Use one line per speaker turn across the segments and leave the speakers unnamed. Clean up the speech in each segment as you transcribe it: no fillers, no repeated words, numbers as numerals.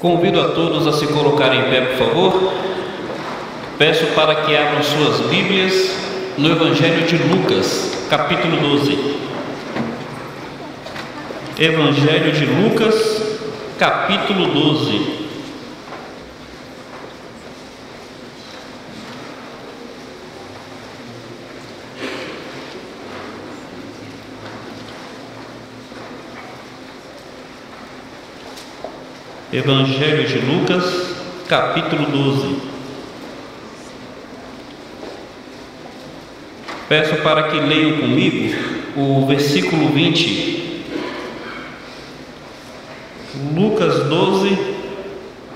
Convido a todos a se colocarem em pé, por favor. Peço para que abram suas Bíblias no Evangelho de Lucas, capítulo 12. Evangelho de Lucas, capítulo 12. Evangelho de Lucas, capítulo 12. Peço para que leiam comigo o versículo 20. Lucas 12,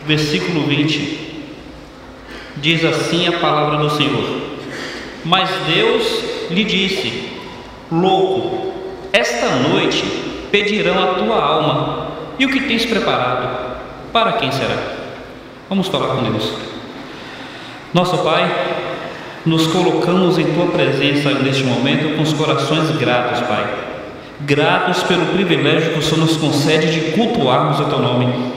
versículo 20. Diz assim a palavra do Senhor: Mas Deus lhe disse: Louco, esta noite pedirão a tua alma, e o que tens preparado, para quem será? Vamos falar com Deus. Nosso Pai, nos colocamos em Tua presença neste momento com os corações gratos, Pai. Gratos pelo privilégio que o Senhor nos concede de cultuarmos o Teu nome.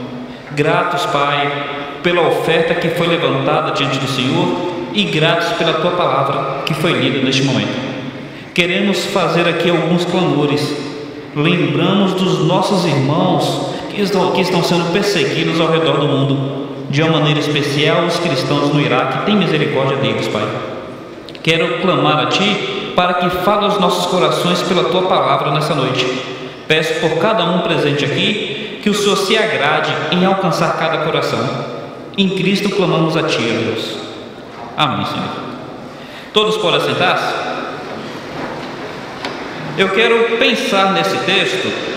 Gratos, Pai, pela oferta que foi levantada diante do Senhor e gratos pela Tua palavra que foi lida neste momento. Queremos fazer aqui alguns clamores. Lembramos dos nossos irmãos que estão sendo perseguidos ao redor do mundo, de uma maneira especial os cristãos no Iraque. Tem misericórdia deles, Pai. Quero clamar a Ti para que fale aos nossos corações pela Tua palavra nessa noite. Peço por cada um presente aqui que o Senhor se agrade em alcançar cada coração. Em Cristo clamamos a Ti, ó Deus. Amém, Senhor. Todos podem sentar-se? Eu quero pensar nesse texto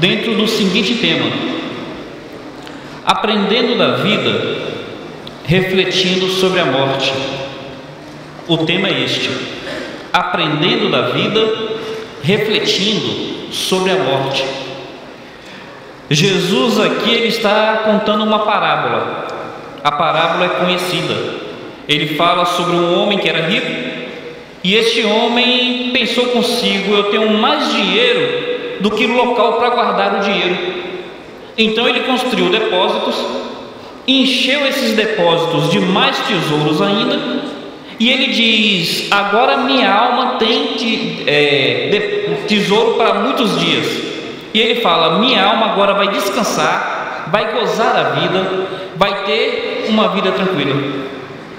dentro do seguinte tema: aprendendo da vida, refletindo sobre a morte. O tema é este: aprendendo da vida, refletindo sobre a morte. Jesus aqui ele está contando uma parábola. A parábola é conhecida. Ele fala sobre um homem que era rico, e este homem pensou consigo: eu tenho mais dinheiro do que local para guardar o dinheiro. Então ele construiu depósitos, encheu esses depósitos de mais tesouros ainda, e ele diz: agora minha alma tem tesouro para muitos dias. E ele fala: minha alma agora vai descansar, vai gozar a vida, vai ter uma vida tranquila.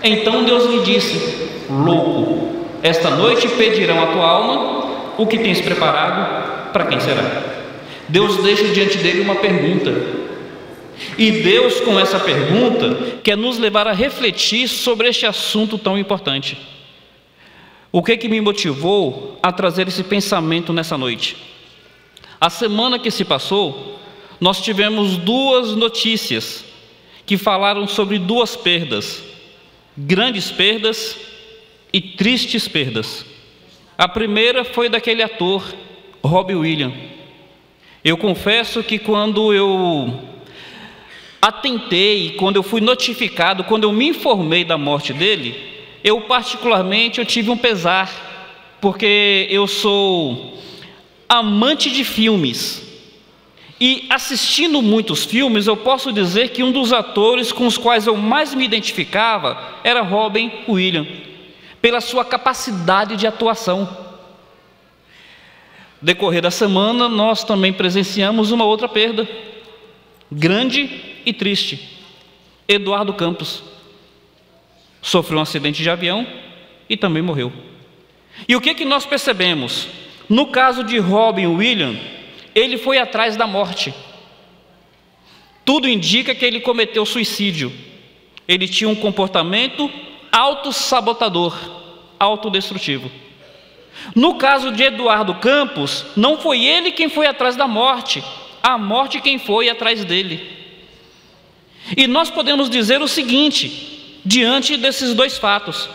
Então Deus lhe disse: louco, esta noite pedirão a tua alma, o que tens preparado, para quem será? Deus deixa diante dele uma pergunta. E Deus, com essa pergunta, quer nos levar a refletir sobre este assunto tão importante. O que me motivou a trazer esse pensamento nessa noite? A semana que se passou, nós tivemos duas notícias que falaram sobre duas perdas, grandes perdas e tristes perdas. A primeira foi daquele ator Robin Williams. Eu confesso que quando eu atentei, quando eu fui notificado, quando eu me informei da morte dele, eu tive um pesar, porque eu sou amante de filmes, e assistindo muitos filmes, eu posso dizer que um dos atores com os quais eu mais me identificava era Robin Williams, pela sua capacidade de atuação. Decorrer da semana, nós também presenciamos uma outra perda, grande e triste. Eduardo Campos sofreu um acidente de avião e também morreu. E o que nós percebemos? No caso de Robin Williams, ele foi atrás da morte. Tudo indica que ele cometeu suicídio. Ele tinha um comportamento autossabotador, autodestrutivo. No caso de Eduardo Campos, não foi ele quem foi atrás da morte, a morte quem foi atrás dele. E nós podemos dizer o seguinte, diante desses dois fatos: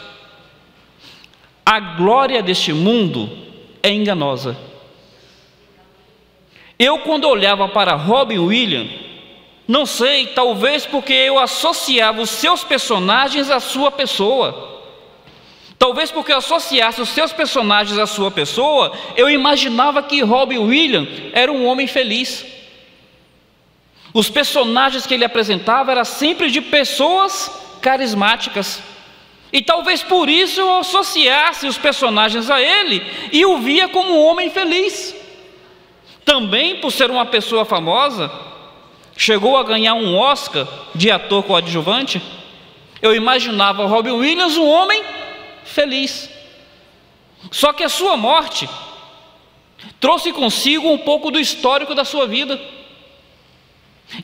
a glória deste mundo é enganosa. Eu, quando olhava para Robin Williams, não sei, talvez porque eu associava os seus personagens à sua pessoa. Talvez porque eu associasse os seus personagens à sua pessoa, eu imaginava que Robin Williams era um homem feliz. Os personagens que ele apresentava eram sempre de pessoas carismáticas. E talvez por isso eu associasse os personagens a ele e o via como um homem feliz. Também por ser uma pessoa famosa, chegou a ganhar um Oscar de ator coadjuvante. Eu imaginava Robin Williams um homem feliz. Só que a sua morte trouxe consigo um pouco do histórico da sua vida.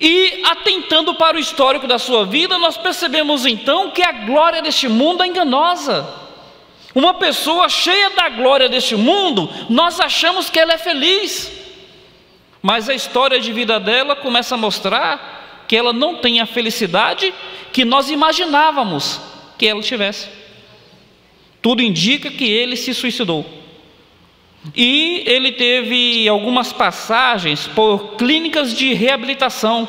E atentando para o histórico da sua vida, nós percebemos então que a glória deste mundo é enganosa. Uma pessoa cheia da glória deste mundo, nós achamos que ela é feliz, mas a história de vida dela começa a mostrar que ela não tem a felicidade que nós imaginávamos que ela tivesse. Tudo indica que ele se suicidou. E ele teve algumas passagens por clínicas de reabilitação,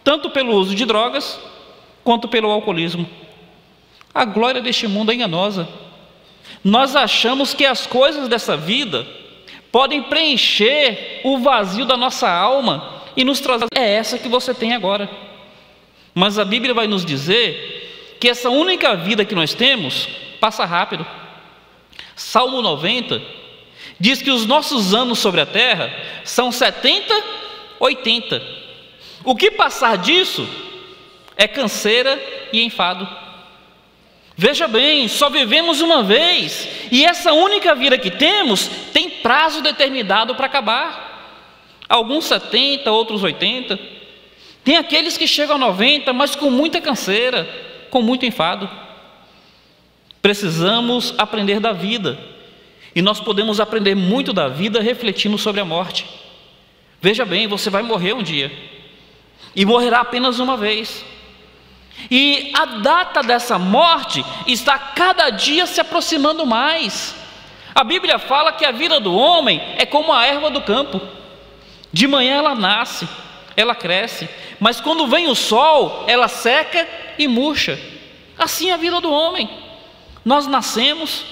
tanto pelo uso de drogas, quanto pelo alcoolismo. A glória deste mundo é enganosa. Nós achamos que as coisas dessa vida podem preencher o vazio da nossa alma e nos trazer, é essa que você tem agora. Mas a Bíblia vai nos dizer que essa única vida que nós temos passa rápido. Salmo 90 diz que os nossos anos sobre a terra são 70, 80. O que passar disso é canseira e enfado. Veja bem, só vivemos uma vez, e essa única vida que temos tem prazo determinado para acabar. Alguns 70, outros 80. Tem aqueles que chegam a 90, mas com muita canseira, com muito enfado. Precisamos aprender da vida. E nós podemos aprender muito da vida refletindo sobre a morte. Veja bem, você vai morrer um dia. E morrerá apenas uma vez. E a data dessa morte está cada dia se aproximando mais. A Bíblia fala que a vida do homem é como a erva do campo. De manhã ela nasce, ela cresce, mas quando vem o sol, ela seca e murcha. Assim é a vida do homem. Nós nascemos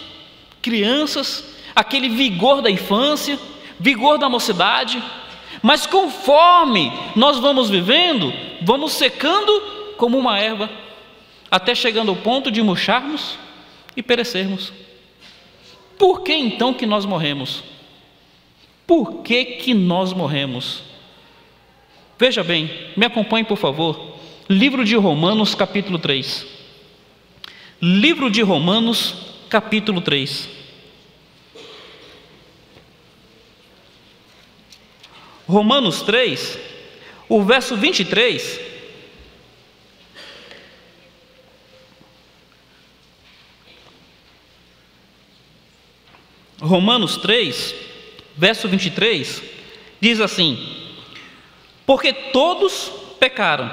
crianças, aquele vigor da infância, vigor da mocidade, mas conforme nós vamos vivendo, vamos secando como uma erva, até chegando ao ponto de murcharmos e perecermos. Por que então que nós morremos? Por que que nós morremos? Veja bem, me acompanhe por favor, livro de Romanos capítulo 3. Livro de Romanos capítulo 3. Romanos 3, o verso 23, Romanos 3, verso 23, diz assim: porque todos pecaram,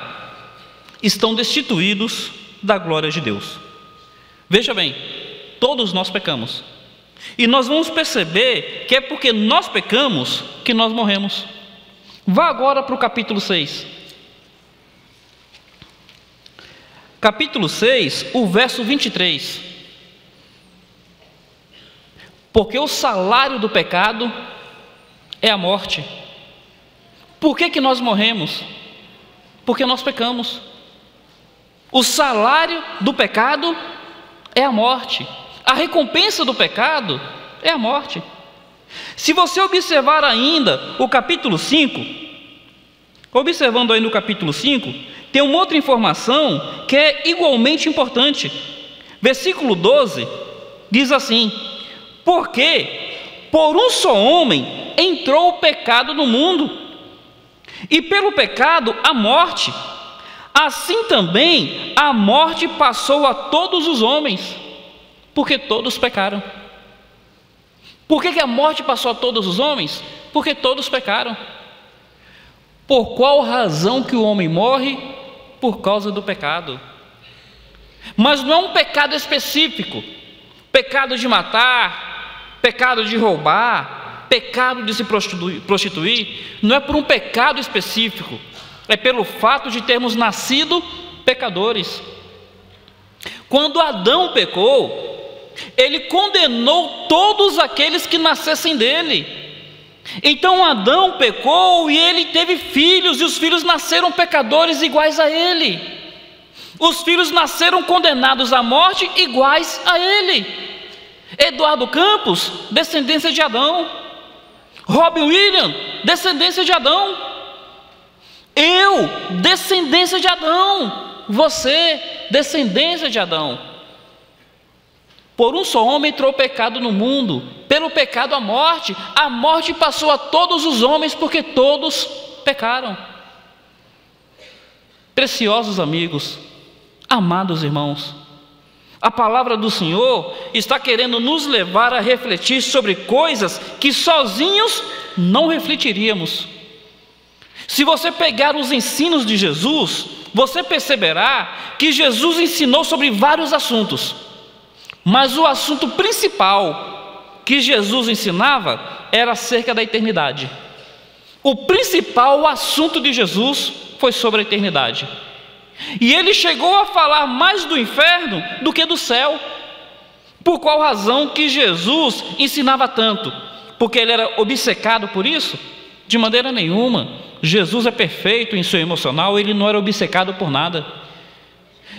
estão destituídos da glória de Deus. Veja bem, todos nós pecamos, e nós vamos perceber que é porque nós pecamos que nós morremos. Vá agora para o capítulo 6. Capítulo 6, o verso 23. Porque o salário do pecado é a morte. Por que que nós morremos? Porque nós pecamos. O salário do pecado é a morte. A recompensa do pecado é a morte. Se você observar ainda o capítulo 5, observando aí no capítulo 5, tem uma outra informação que é igualmente importante. Versículo 12 diz assim: porque por um só homem entrou o pecado no mundo, e pelo pecado a morte, assim também a morte passou a todos os homens, porque todos pecaram. Por que que a morte passou a todos os homens? Porque todos pecaram. Por qual razão que o homem morre? Por causa do pecado. Mas não é um pecado específico. Pecado de matar, pecado de roubar, pecado de se prostituir. Não é por um pecado específico. É pelo fato de termos nascido pecadores. Quando Adão pecou, ele condenou todos aqueles que nascessem dele. Então Adão pecou e ele teve filhos, e os filhos nasceram pecadores iguais a ele. Os filhos nasceram condenados à morte iguais a ele. Eduardo Campos, descendência de Adão. Robin Williams, descendência de Adão. Eu, descendência de Adão. Você, descendência de Adão. Por um só homem entrou o pecado no mundo, pelo pecado a morte passou a todos os homens, porque todos pecaram. Preciosos amigos, amados irmãos, a palavra do Senhor está querendo nos levar a refletir sobre coisas que sozinhos não refletiríamos. Se você pegar os ensinos de Jesus, você perceberá que Jesus ensinou sobre vários assuntos, mas o assunto principal que Jesus ensinava era acerca da eternidade. O principal assunto de Jesus foi sobre a eternidade. E ele chegou a falar mais do inferno do que do céu. Por qual razão que Jesus ensinava tanto? Porque ele era obcecado por isso? De maneira nenhuma. Jesus é perfeito em seu emocional, ele não era obcecado por nada.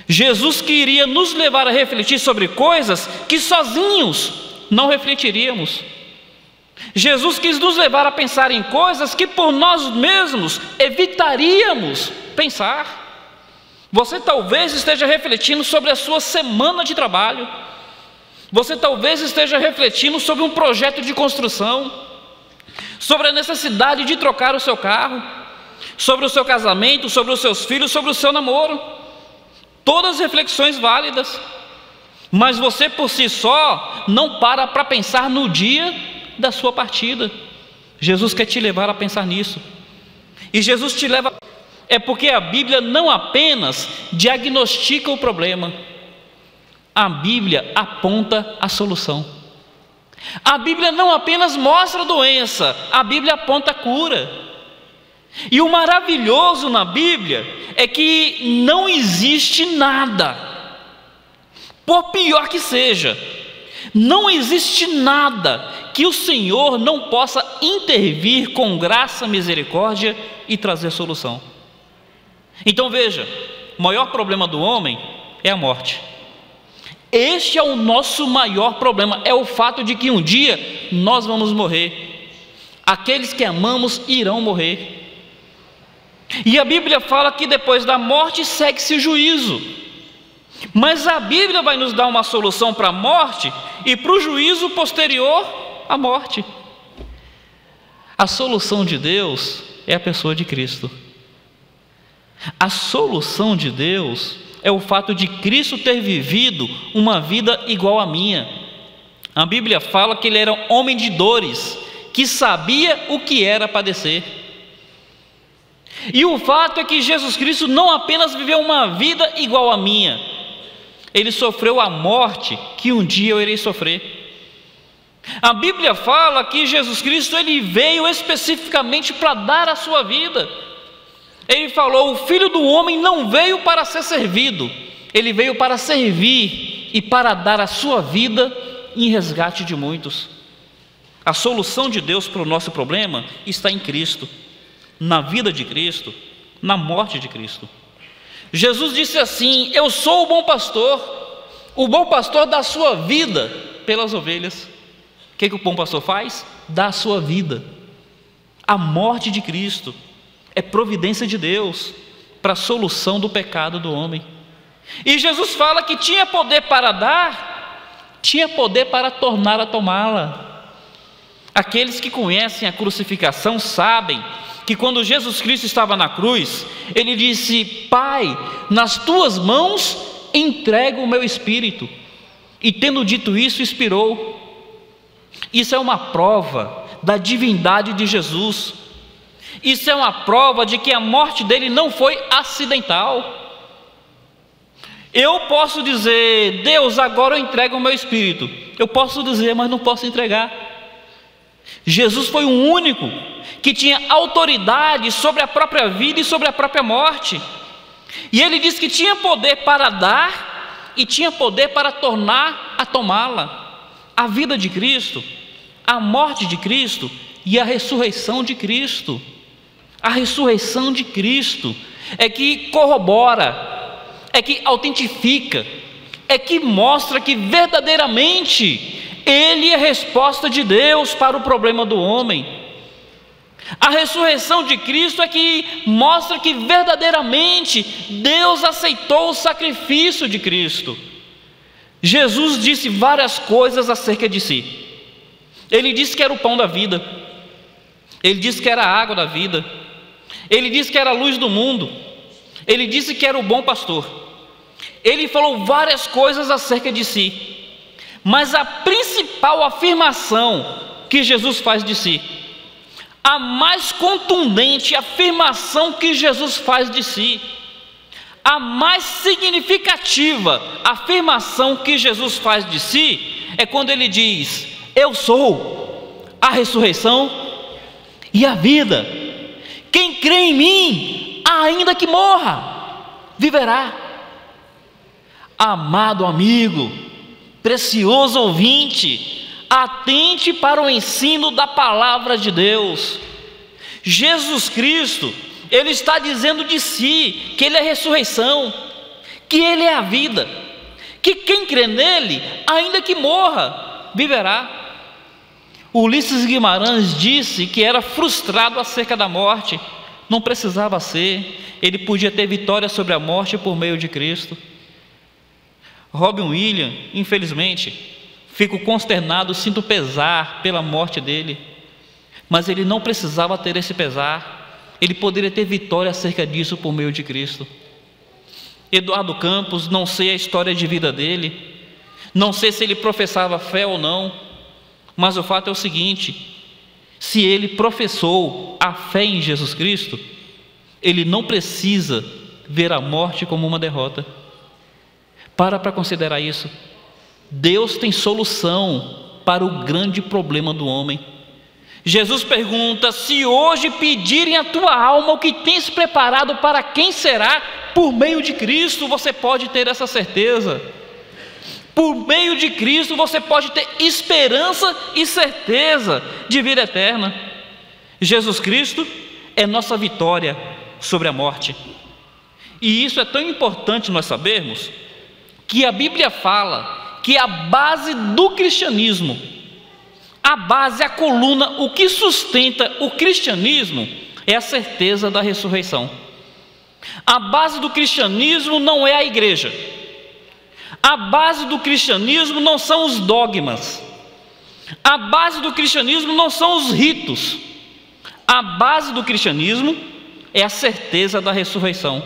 Jesus queria nos levar a refletir sobre coisas que sozinhos não refletiríamos. Jesus quis nos levar a pensar em coisas que por nós mesmos evitaríamos pensar. Você talvez esteja refletindo sobre a sua semana de trabalho. Você talvez esteja refletindo sobre um projeto de construção, sobre a necessidade de trocar o seu carro, sobre o seu casamento, sobre os seus filhos, sobre o seu namoro. Todas reflexões válidas, mas você por si só não para pensar no dia da sua partida. Jesus quer te levar a pensar nisso. E Jesus te leva, é porque a Bíblia não apenas diagnostica o problema, a Bíblia aponta a solução. A Bíblia não apenas mostra a doença, a Bíblia aponta a cura. E o maravilhoso na Bíblia é que não existe nada, por pior que seja, não existe nada que o Senhor não possa intervir com graça, misericórdia e trazer solução. Então veja, o maior problema do homem é a morte. Este é o nosso maior problema, é o fato de que um dia nós vamos morrer. Aqueles que amamos irão morrer. E a Bíblia fala que depois da morte segue-se o juízo. Mas a Bíblia vai nos dar uma solução para a morte e para o juízo posterior à morte. A solução de Deus é a pessoa de Cristo. A solução de Deus é o fato de Cristo ter vivido uma vida igual à minha. A Bíblia fala que ele era um homem de dores, que sabia o que era padecer. E o fato é que Jesus Cristo não apenas viveu uma vida igual à minha, ele sofreu a morte que um dia eu irei sofrer. A Bíblia fala que Jesus Cristo ele veio especificamente para dar a sua vida. Ele falou: o Filho do Homem não veio para ser servido, ele veio para servir e para dar a sua vida em resgate de muitos. A solução de Deus para o nosso problema está em Cristo, na vida de Cristo, na morte de Cristo. Jesus disse assim: eu sou o bom pastor dá a sua vida pelas ovelhas. O que o bom pastor faz? Dá a sua vida. A morte de Cristo é providência de Deus para a solução do pecado do homem. E Jesus fala que tinha poder para dar, tinha poder para tornar a tomá-la. Aqueles que conhecem a crucificação sabem que quando Jesus Cristo estava na cruz, ele disse: Pai, nas tuas mãos entrego o meu espírito. E tendo dito isso, expirou. Isso é uma prova da divindade de Jesus. Isso é uma prova de que a morte dele não foi acidental. Eu posso dizer: Deus, agora eu entrego o meu espírito. Eu posso dizer, mas não posso entregar. Jesus foi o único que tinha autoridade sobre a própria vida e sobre a própria morte. E ele disse que tinha poder para dar e tinha poder para tornar a tomá-la. A vida de Cristo, a morte de Cristo e a ressurreição de Cristo. A ressurreição de Cristo é que corrobora, é que autentifica, é que mostra que verdadeiramente Ele é a resposta de Deus para o problema do homem. A ressurreição de Cristo é que mostra que verdadeiramente Deus aceitou o sacrifício de Cristo. Jesus disse várias coisas acerca de si. Ele disse que era o pão da vida, Ele disse que era a água da vida, Ele disse que era a luz do mundo, Ele disse que era o bom pastor. Ele falou várias coisas acerca de si, mas a principal afirmação que Jesus faz de si, a mais contundente afirmação que Jesus faz de si, a mais significativa afirmação que Jesus faz de si, é quando Ele diz: eu sou a ressurreição e a vida. Quem crê em mim, ainda que morra, viverá. Amado amigo, precioso ouvinte, atente para o ensino da palavra de Deus. Jesus Cristo, Ele está dizendo de si que Ele é a ressurreição, que Ele é a vida, que quem crê nele, ainda que morra, viverá. Ulisses Guimarães disse que era frustrado acerca da morte. Não precisava ser, ele podia ter vitória sobre a morte por meio de Cristo. Robin Williams, infelizmente, fico consternado, sinto pesar pela morte dele, mas ele não precisava ter esse pesar, ele poderia ter vitória acerca disso por meio de Cristo. Eduardo Campos, não sei a história de vida dele, não sei se ele professava fé ou não, mas o fato é o seguinte: se ele professou a fé em Jesus Cristo, ele não precisa ver a morte como uma derrota. Para considerar isso. Deus tem solução para o grande problema do homem. Jesus pergunta: se hoje pedirem a tua alma o que tens preparado, para quem será? Por meio de Cristo você pode ter essa certeza. Por meio de Cristo você pode ter esperança e certeza de vida eterna. Jesus Cristo é nossa vitória sobre a morte. E isso é tão importante nós sabermos, que a Bíblia fala que a base do cristianismo, a base, a coluna, o que sustenta o cristianismo é a certeza da ressurreição. A base do cristianismo não é a igreja. A base do cristianismo não são os dogmas. A base do cristianismo não são os ritos. A base do cristianismo é a certeza da ressurreição.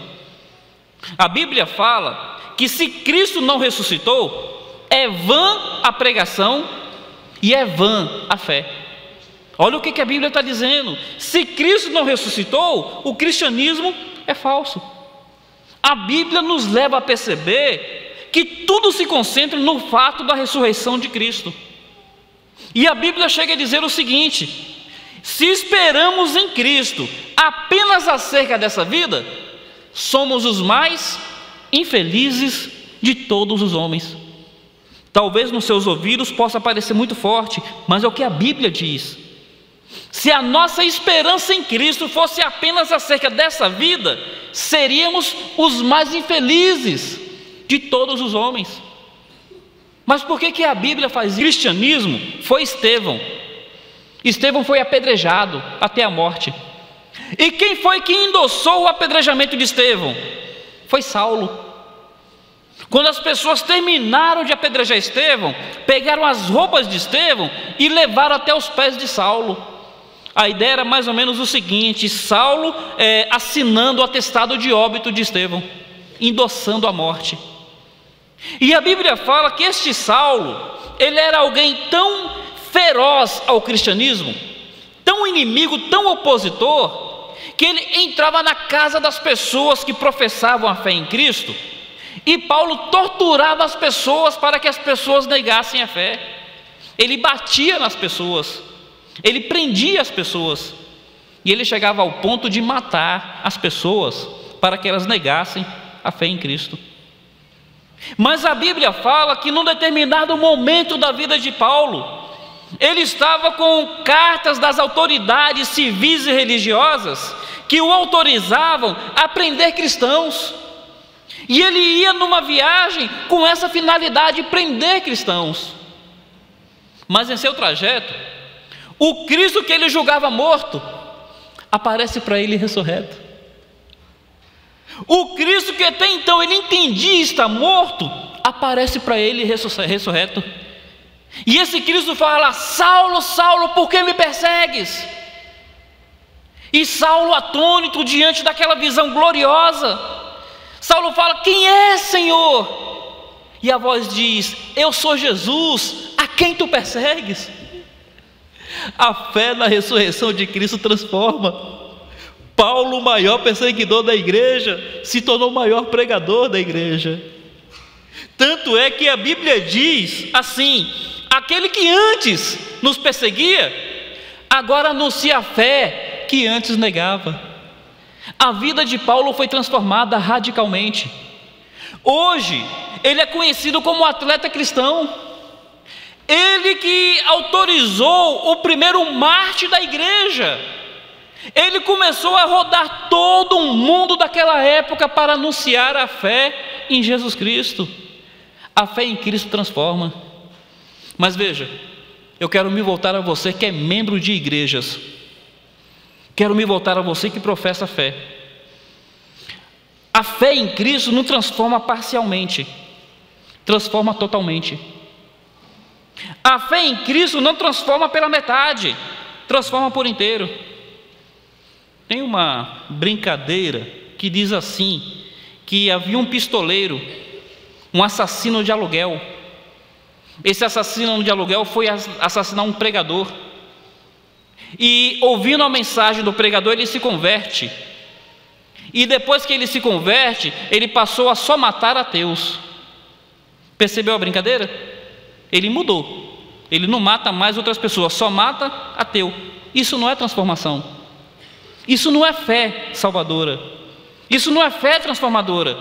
A Bíblia fala que se Cristo não ressuscitou, é vã a pregação e é vã a fé. Olha o que a Bíblia está dizendo: se Cristo não ressuscitou, o cristianismo é falso. A Bíblia nos leva a perceber que tudo se concentra no fato da ressurreição de Cristo. E a Bíblia chega a dizer o seguinte: se esperamos em Cristo apenas acerca dessa vida, somos os mais infelizes de todos os homens. Talvez nos seus ouvidos possa parecer muito forte, mas é o que a Bíblia diz. Se a nossa esperança em Cristo fosse apenas acerca dessa vida, seríamos os mais infelizes de todos os homens. Mas por que a Bíblia faz isso? O cristianismo foi Estevão. Estevão foi apedrejado até a morte. E quem foi que endossou o apedrejamento de Estevão? Foi Saulo. Quando as pessoas terminaram de apedrejar Estevão, pegaram as roupas de Estevão e levaram até os pés de Saulo. A ideia era mais ou menos o seguinte: Saulo assinando o atestado de óbito de Estevão, endossando a morte. E a Bíblia fala que este Saulo, ele era alguém tão feroz ao cristianismo, tão inimigo, tão opositor, que ele entrava na casa das pessoas que professavam a fé em Cristo, e Paulo torturava as pessoas para que as pessoas negassem a fé. Ele batia nas pessoas, ele prendia as pessoas, e ele chegava ao ponto de matar as pessoas para que elas negassem a fé em Cristo. Mas a Bíblia fala que num determinado momento da vida de Paulo, ele estava com cartas das autoridades civis e religiosas que o autorizavam a prender cristãos. E ele ia numa viagem com essa finalidade, prender cristãos. Mas em seu trajeto, o Cristo que ele julgava morto aparece para ele ressurreto. O Cristo que até então ele entendia estar morto aparece para ele ressurreto. E esse Cristo fala: Saulo, Saulo, por que me persegues? E Saulo, atônito diante daquela visão gloriosa, Saulo fala: quem é, Senhor? E a voz diz: eu sou Jesus, a quem tu persegues? A fé na ressurreição de Cristo transforma. Paulo, o maior perseguidor da igreja, se tornou o maior pregador da igreja. Tanto é que a Bíblia diz assim: aquele que antes nos perseguia, agora anuncia a fé que antes negava. A vida de Paulo foi transformada radicalmente. Hoje, ele é conhecido como atleta cristão. Ele que autorizou o primeiro mártir da igreja. Ele começou a rodar todo o mundo daquela época para anunciar a fé em Jesus Cristo. A fé em Cristo transforma. Mas veja, eu quero me voltar a você que é membro de igrejas. Quero me voltar a você que professa a fé. A fé em Cristo não transforma parcialmente, transforma totalmente. A fé em Cristo não transforma pela metade, transforma por inteiro. Tem uma brincadeira que diz assim, que havia um pistoleiro, um assassino de aluguel. Esse assassino de aluguel foi assassinar um pregador. E ouvindo a mensagem do pregador, ele se converte. E depois que ele se converte, ele passou a só matar ateus. Percebeu a brincadeira? Ele mudou. Ele não mata mais outras pessoas, só mata ateu. Isso não é transformação. Isso não é fé salvadora. Isso não é fé transformadora.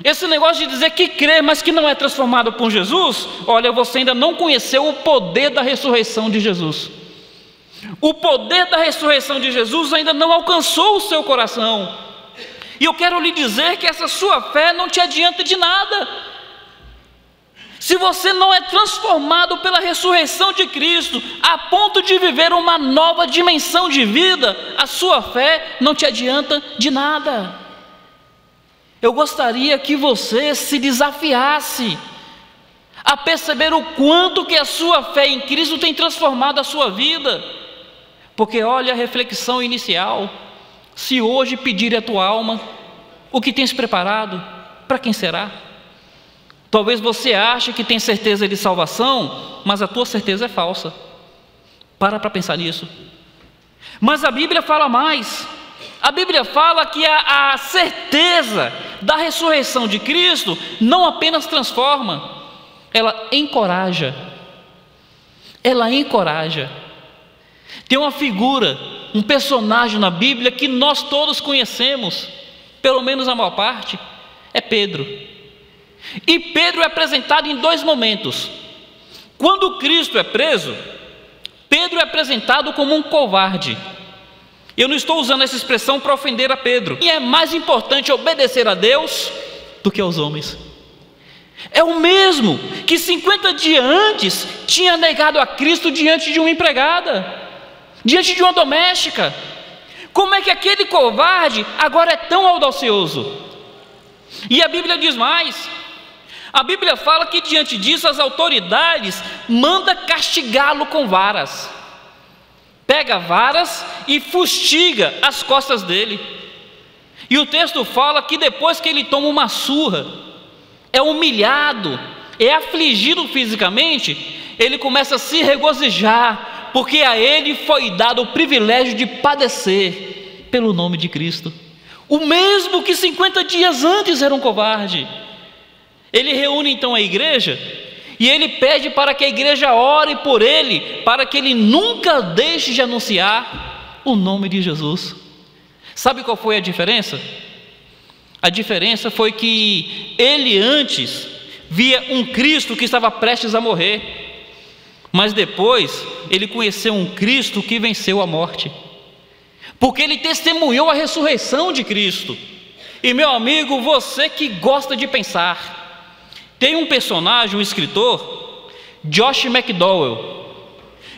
Esse negócio de dizer que crê, mas que não é transformado por Jesus, olha, você ainda não conheceu o poder da ressurreição de Jesus. O poder da ressurreição de Jesus ainda não alcançou o seu coração. E eu quero lhe dizer que essa sua fé não te adianta de nada. Se você não é transformado pela ressurreição de Cristo, a ponto de viver uma nova dimensão de vida, a sua fé não te adianta de nada. Eu gostaria que você se desafiasse a perceber o quanto que a sua fé em Cristo tem transformado a sua vida. Porque olha a reflexão inicial: se hoje pedir a tua alma, o que tens preparado, para quem será? Talvez você ache que tem certeza de salvação, mas a tua certeza é falsa. Para pensar nisso. Mas a Bíblia fala mais. A Bíblia fala que a certeza da ressurreição de Cristo não apenas transforma, ela encoraja. Ela encoraja. Tem uma figura, um personagem na Bíblia que nós todos conhecemos, pelo menos a maior parte, é Pedro. E Pedro é apresentado em dois momentos. Quando Cristo é preso, Pedro é apresentado como um covarde. Eu não estou usando essa expressão para ofender a Pedro. E é mais importante obedecer a Deus do que aos homens. É o mesmo que 50 dias antes tinha negado a Cristo diante de uma empregada, diante de uma doméstica. Como é que aquele covarde agora é tão audacioso? E a Bíblia diz mais. A Bíblia fala que diante disso as autoridades mandam castigá-lo com varas. Pega varas e fustiga as costas dele. E o texto fala que depois que ele toma uma surra, é humilhado, é afligido fisicamente, ele começa a se regozijar, porque a ele foi dado o privilégio de padecer pelo nome de Cristo. O mesmo que 50 dias antes era um covarde. Ele reúne então a igreja e ele pede para que a igreja ore por ele, para que ele nunca deixe de anunciar o nome de Jesus. Sabe qual foi a diferença? A diferença foi que ele antes via um Cristo que estava prestes a morrer. mas depois ele conheceu um Cristo que venceu a morte, porque ele testemunhou a ressurreição de Cristo. E meu amigo, você que gosta de pensar, tem um personagem, um escritor, Josh McDowell.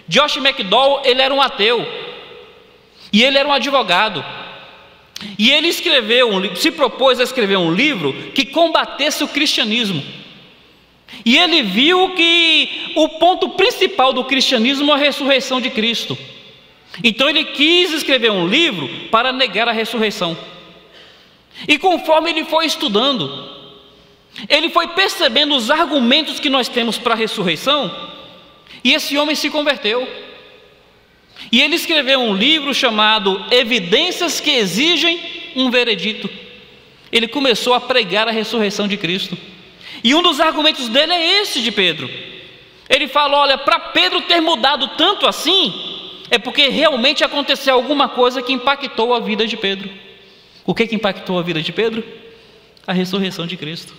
Josh McDowell, ele era um ateu, e ele era um advogado, e ele se propôs a escrever um livro que combatesse o cristianismo. E ele viu que o ponto principal do cristianismo é a ressurreição de Cristo. Então ele quis escrever um livro para negar a ressurreição. E conforme ele foi estudando, ele foi percebendo os argumentos que nós temos para a ressurreição, e esse homem se converteu. E ele escreveu um livro chamado Evidências que Exigem um Veredito. Ele começou a pregar a ressurreição de Cristo. E um dos argumentos dele é esse de Pedro. Ele fala: olha, para Pedro ter mudado tanto assim, é porque realmente aconteceu alguma coisa que impactou a vida de Pedro. O que impactou a vida de Pedro? A ressurreição de Cristo.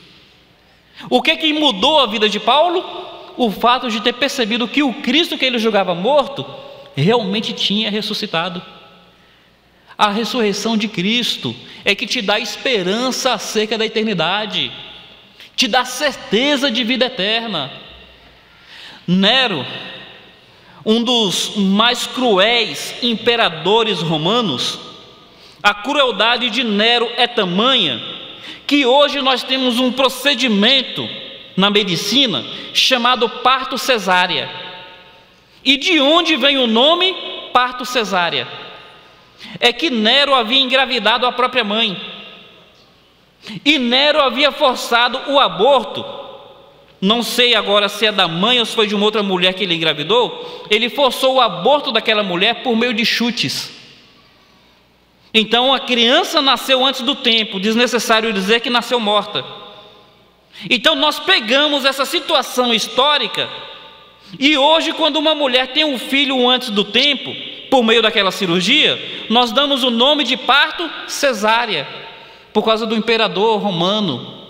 O que mudou a vida de Paulo? O fato de ter percebido que o Cristo que ele julgava morto realmente tinha ressuscitado. A ressurreição de Cristo é que te dá esperança acerca da eternidade, te dá certeza de vida eterna. Nero, um dos mais cruéis imperadores romanos, a crueldade de Nero é tamanha que hoje nós temos um procedimento na medicina chamado parto cesárea. E de onde vem o nome parto cesárea? É que Nero havia engravidado a própria mãe, e Nero havia forçado o aborto. Não sei agora se é da mãe ou se foi de uma outra mulher que ele engravidou. Ele forçou o aborto daquela mulher por meio de chutes. Então a criança nasceu antes do tempo, desnecessário dizer que nasceu morta. Então nós pegamos essa situação histórica, e hoje, quando uma mulher tem um filho antes do tempo, por meio daquela cirurgia, nós damos o nome de parto cesárea, por causa do imperador romano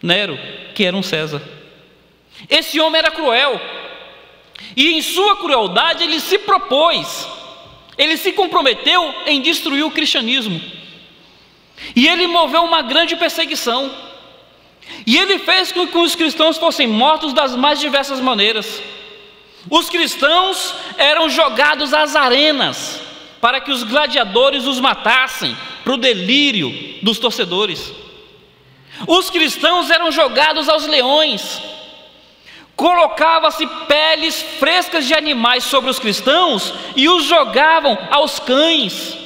Nero, que era um César. Esse homem era cruel, e em sua crueldade ele se propôs, ele se comprometeu em destruir o cristianismo, e ele moveu uma grande perseguição, e ele fez com que os cristãos fossem mortos das mais diversas maneiras. Os cristãos eram jogados às arenas para que os gladiadores os matassem, para o delírio dos torcedores. Os cristãos eram jogados aos leões. Colocava-se peles frescas de animais sobre os cristãos e os jogavam aos cães,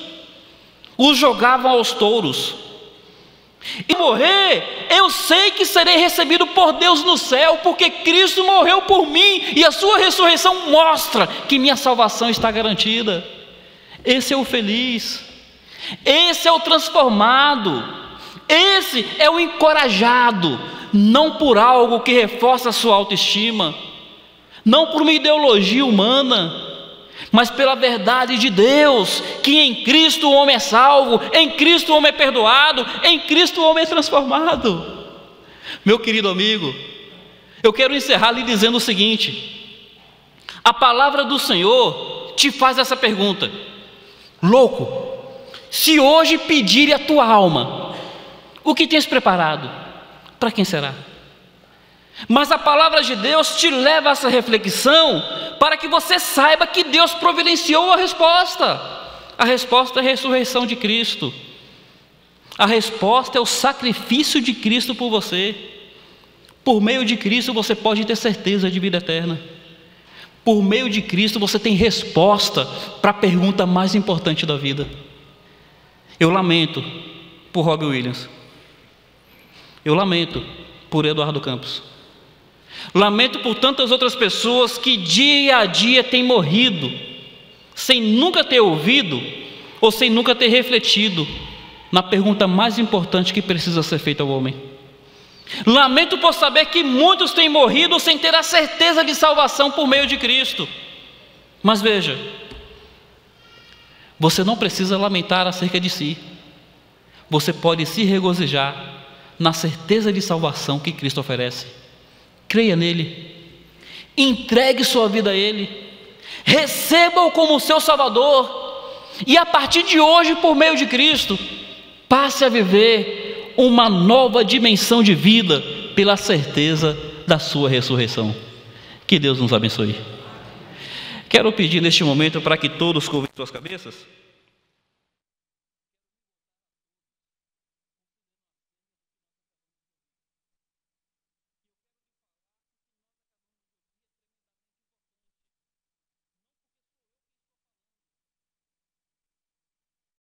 os jogavam aos touros. E morrer, eu sei que serei recebido por Deus no céu, porque Cristo morreu por mim, e a sua ressurreição mostra que minha salvação está garantida. Esse é o feliz, esse é o transformado, esse é o encorajado, não por algo que reforça a sua autoestima, não por uma ideologia humana, mas pela verdade de Deus, que em Cristo o homem é salvo, em Cristo o homem é perdoado, em Cristo o homem é transformado. Meu querido amigo, eu quero encerrar lhe dizendo o seguinte: a palavra do Senhor te faz essa pergunta: louco, se hoje pedirem a tua alma, o que tens preparado? Para quem será? Mas a palavra de Deus te leva a essa reflexão, para que você saiba que Deus providenciou a resposta. A resposta é a ressurreição de Cristo. A resposta é o sacrifício de Cristo por você. Por meio de Cristo você pode ter certeza de vida eterna. Por meio de Cristo você tem resposta para a pergunta mais importante da vida. Eu lamento por Robbie Williams. Eu lamento por Eduardo Campos. Lamento por tantas outras pessoas que dia a dia têm morrido, sem nunca ter ouvido ou sem nunca ter refletido na pergunta mais importante que precisa ser feita ao homem. Lamento por saber que muitos têm morrido sem ter a certeza de salvação por meio de Cristo. Mas veja, você não precisa lamentar acerca de si. Você pode se regozijar na certeza de salvação que Cristo oferece. Creia nele,
Entregue sua vida a Ele, receba-o como seu Salvador, e a partir de hoje, por meio de Cristo, passe a viver uma nova dimensão de vida, pela certeza da sua ressurreição. Que Deus nos abençoe. Quero pedir neste momento para que todos curvem suas cabeças.